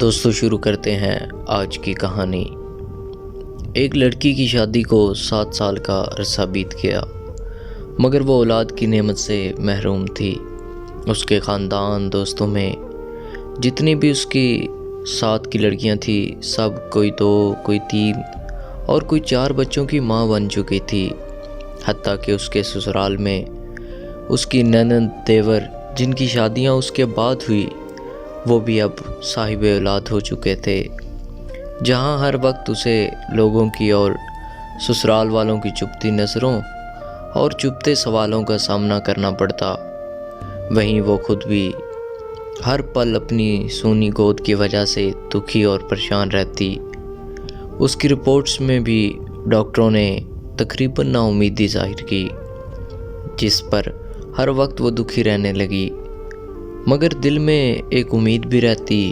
دوستو شروع کرتے ہیں آج کی کہانی۔ ایک لڑکی کی شادی کو 7 سال کا عرصہ بیت گیا، مگر وہ اولاد کی نعمت سے محروم تھی۔ اس کے خاندان دوستوں میں جتنی بھی اس کی ساتھ کی لڑکیاں تھیں، سب کوئی 2 کوئی 3 اور کوئی 4 بچوں کی ماں بن چکی تھی۔ حتیٰ کہ اس کے سسرال میں اس کی نند دیور جن کی شادیاں اس کے بعد ہوئی، وہ بھی اب صاحب اولاد ہو چکے تھے۔ جہاں ہر وقت اسے لوگوں کی اور سسرال والوں کی چبھتی نظروں اور چبھتے سوالوں کا سامنا کرنا پڑتا، وہیں وہ خود بھی ہر پل اپنی سونی گود کی وجہ سے دکھی اور پریشان رہتی۔ اس کی رپورٹس میں بھی ڈاکٹروں نے تقریباً نا امیدی ظاہر کی، جس پر ہر وقت وہ دکھی رہنے لگی۔ مگر دل میں ایک امید بھی رہتی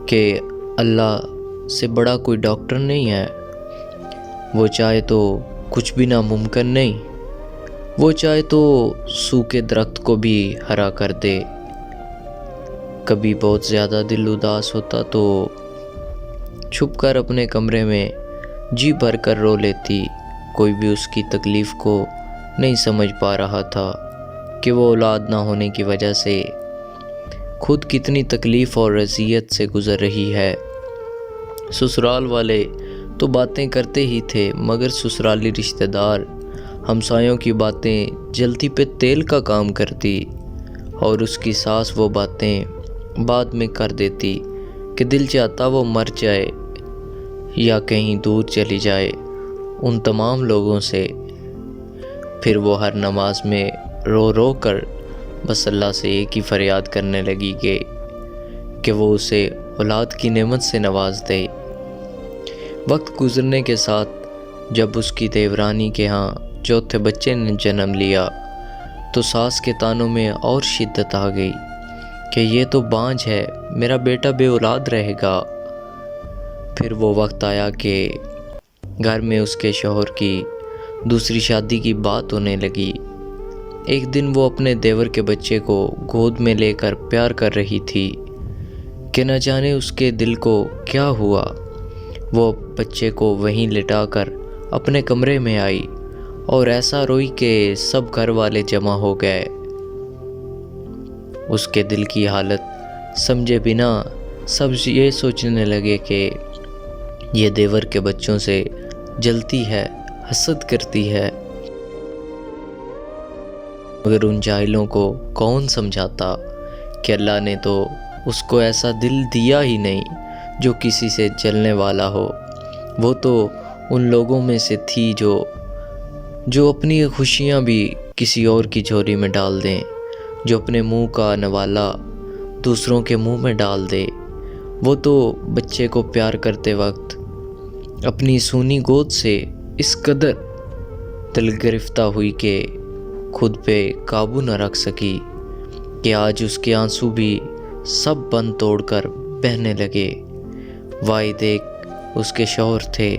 کہ اللہ سے بڑا کوئی ڈاکٹر نہیں ہے۔ وہ چاہے تو کچھ بھی ناممکن نہیں، وہ چاہے تو سوکھے درخت کو بھی ہرا کر دے۔ کبھی بہت زیادہ دل اداس ہوتا تو چھپ کر اپنے کمرے میں جی بھر کر رو لیتی۔ کوئی بھی اس کی تکلیف کو نہیں سمجھ پا رہا تھا کہ وہ اولاد نہ ہونے کی وجہ سے خود کتنی تکلیف اور اذیت سے گزر رہی ہے۔ سسرال والے تو باتیں کرتے ہی تھے، مگر سسرالی رشتہ دار ہمسایوں کی باتیں جلتی پہ تیل کا کام کرتی، اور اس کی ساس وہ باتیں بعد میں کر دیتی کہ دل چاہتا وہ مر جائے یا کہیں دور چلی جائے ان تمام لوگوں سے۔ پھر وہ ہر نماز میں رو رو کر بس اللہ سے ایک ہی فریاد کرنے لگی کہ وہ اسے اولاد کی نعمت سے نواز دے۔ وقت گزرنے کے ساتھ جب اس کی دیورانی کے ہاں 4تھے بچے نے جنم لیا تو ساس کے طعنوں میں اور شدت آ گئی کہ یہ تو بانجھ ہے، میرا بیٹا بے اولاد رہے گا۔ پھر وہ وقت آیا کہ گھر میں اس کے شوہر کی دوسری شادی کی بات ہونے لگی۔ ایک دن وہ اپنے دیور کے بچے کو گود میں لے کر پیار کر رہی تھی کہ نہ جانے اس کے دل کو کیا ہوا۔ وہ بچے کو وہیں لٹا کر اپنے کمرے میں آئی اور ایسا روئی کہ سب گھر والے جمع ہو گئے۔ اس کے دل کی حالت سمجھے بنا سب یہ سوچنے لگے کہ یہ دیور کے بچوں سے جلتی ہے، حسد کرتی ہے۔ مگر ان جاہلوں کو کون سمجھاتا کہ اللہ نے تو اس کو ایسا دل دیا ہی نہیں جو کسی سے جلنے والا ہو۔ وہ تو ان لوگوں میں سے تھی جو اپنی خوشیاں بھی کسی اور کی جھولی میں ڈال دیں، جو اپنے منہ کا نوالا دوسروں کے منہ میں ڈال دے۔ وہ تو بچے کو پیار کرتے وقت اپنی سونی گود سے اس قدر دل گرفتہ ہوئی کہ خود پہ قابو نہ رکھ سکی کہ آج اس کے آنسو بھی سب بند توڑ کر بہنے لگے۔ واحد ایک اس کے شوہر تھے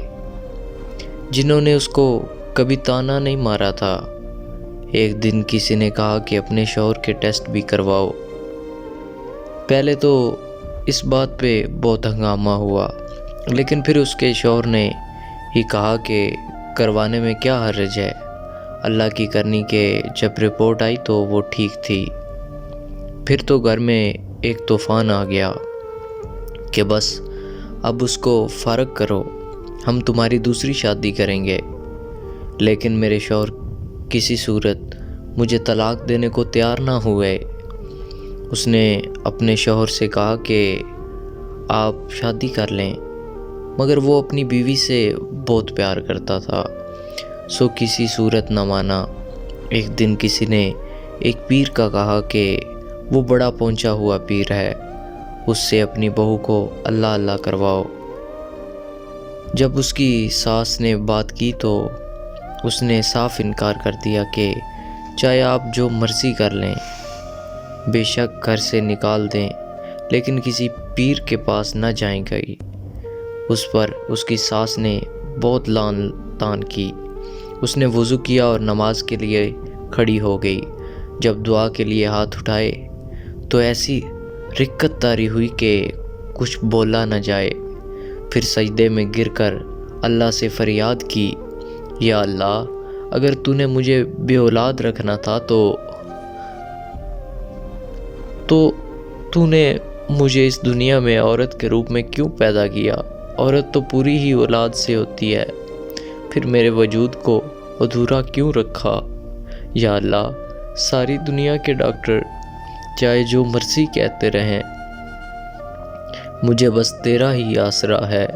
جنہوں نے اس کو کبھی طعنہ نہیں مارا تھا۔ ایک دن کسی نے کہا کہ اپنے شوہر کے ٹیسٹ بھی کرواؤ۔ پہلے تو اس بات پہ بہت ہنگامہ ہوا، لیکن پھر اس کے شوہر نے ہی کہا کہ کروانے میں کیا حرج ہے، اللہ کی کرنی کہ جب رپورٹ آئی تو وہ ٹھیک تھی۔ پھر تو گھر میں ایک طوفان آ گیا کہ بس اب اس کو فارغ کرو، ہم تمہاری دوسری شادی کریں گے۔ لیکن میرے شوہر کسی صورت مجھے طلاق دینے کو تیار نہ ہوئے۔ اس نے اپنے شوہر سے کہا کہ آپ شادی کر لیں، مگر وہ اپنی بیوی سے بہت پیار کرتا تھا، سو کسی صورت نہ مانا۔ ایک دن کسی نے ایک پیر کا کہا کہ وہ بڑا پہنچا ہوا پیر ہے، اس سے اپنی بہو کو اللہ اللہ کرواؤ۔ جب اس کی ساس نے بات کی تو اس نے صاف انکار کر دیا کہ چاہے آپ جو مرضی کر لیں، بے شک گھر سے نکال دیں، لیکن کسی پیر کے پاس نہ جائیں گی۔ اس پر اس کی ساس نے بہت لعن طعن کی۔ اس نے وضو کیا اور نماز کے لیے کھڑی ہو گئی۔ جب دعا کے لیے ہاتھ اٹھائے تو ایسی رکت طاری ہوئی کہ کچھ بولا نہ جائے۔ پھر سجدے میں گر کر اللہ سے فریاد کی، یا اللہ اگر تو نے مجھے بے اولاد رکھنا تھا تو تو نے مجھے اس دنیا میں عورت کے روپ میں کیوں پیدا کیا؟ عورت تو پوری ہی اولاد سے ہوتی ہے، پھر میرے وجود کو ادھورا کیوں رکھا؟ یا اللہ ساری دنیا کے ڈاکٹر چاہے جو مرضی کہتے رہیں، مجھے بس تیرا ہی آسرا ہے۔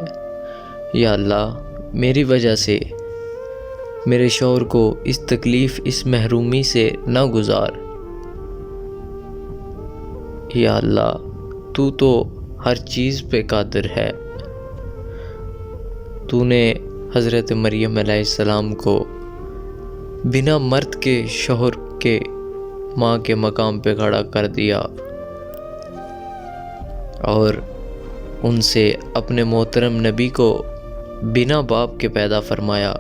یا اللہ میری وجہ سے میرے شوہر کو اس تکلیف، اس محرومی سے نہ گزار۔ یا اللہ تو ہر چیز پہ قادر ہے۔ تو نے حضرت مریم علیہ السلام کو بنا مرد کے شوہر کے ماں کے مقام پہ کھڑا کر دیا اور ان سے اپنے محترم نبی کو بنا باپ کے پیدا فرمایا۔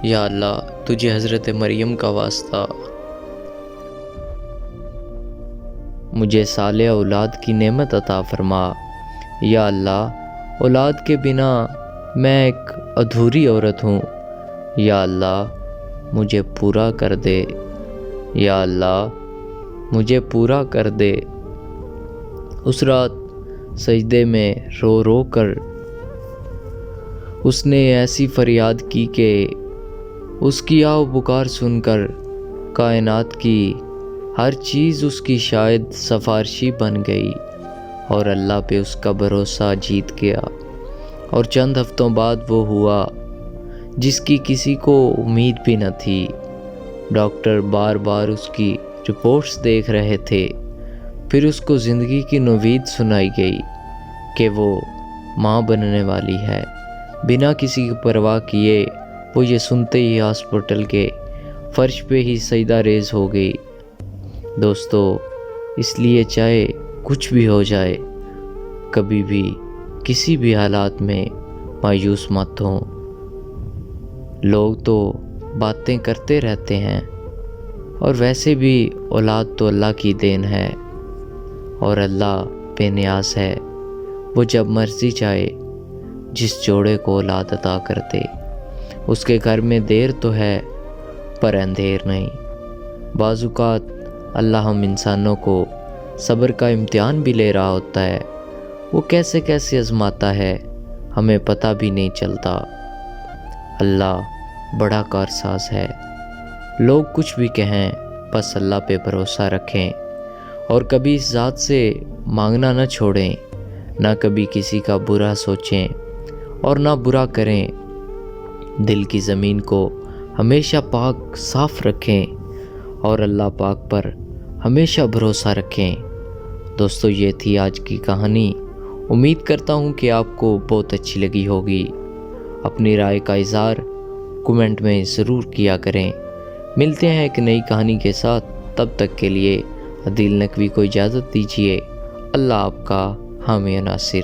یا اللہ تجھے حضرت مریم کا واسطہ مجھے صالح اولاد کی نعمت عطا فرما۔ یا اللہ اولاد کے بنا میں ایک ادھوری عورت ہوں، یا اللہ مجھے پورا کر دے۔ یا اللہ مجھے پورا کر دے۔ اس رات سجدے میں رو رو کر اس نے ایسی فریاد کی کہ اس کی آہ و پکار سن کر کائنات کی ہر چیز اس کی شاید سفارشی بن گئی اور اللہ پہ اس کا بھروسہ جیت گیا، اور چند ہفتوں بعد وہ ہوا جس کی کسی کو امید بھی نہ تھی۔ ڈاکٹر بار بار اس کی رپورٹس دیکھ رہے تھے، پھر اس کو زندگی کی نوید سنائی گئی کہ وہ ماں بننے والی ہے۔ بنا کسی کی پرواہ کیے وہ یہ سنتے ہی ہاسپٹل کے فرش پہ ہی سجدہ ریز ہو گئی۔ دوستو اس لیے چاہے کچھ بھی ہو جائے، کبھی بھی کسی بھی حالات میں مایوس مت ہوں۔ لوگ تو باتیں کرتے رہتے ہیں، اور ویسے بھی اولاد تو اللہ کی دین ہے اور اللہ بے نیاز ہے۔ وہ جب مرضی چاہے جس جوڑے کو اولاد عطا کر دے۔ اس کے گھر میں دیر تو ہے پر اندھیر نہیں۔ بعض اوقات اللہ ہم انسانوں کو صبر کا امتحان بھی لے رہا ہوتا ہے، وہ کیسے کیسے آزماتا ہے ہمیں پتہ بھی نہیں چلتا۔ اللہ بڑا کارساز ہے۔ لوگ کچھ بھی کہیں، بس اللہ پہ بھروسہ رکھیں اور کبھی اس ذات سے مانگنا نہ چھوڑیں، نہ کبھی کسی کا برا سوچیں اور نہ برا کریں۔ دل کی زمین کو ہمیشہ پاک صاف رکھیں اور اللہ پاک پر ہمیشہ بھروسہ رکھیں۔ دوستو یہ تھی آج کی کہانی۔ امید کرتا ہوں کہ آپ کو بہت اچھی لگی ہوگی۔ اپنی رائے کا اظہار کمنٹ میں ضرور کیا کریں۔ ملتے ہیں ایک نئی کہانی کے ساتھ، تب تک کے لیے عدیل نقوی کو اجازت دیجیے۔ اللہ آپ کا حامی و ناصر۔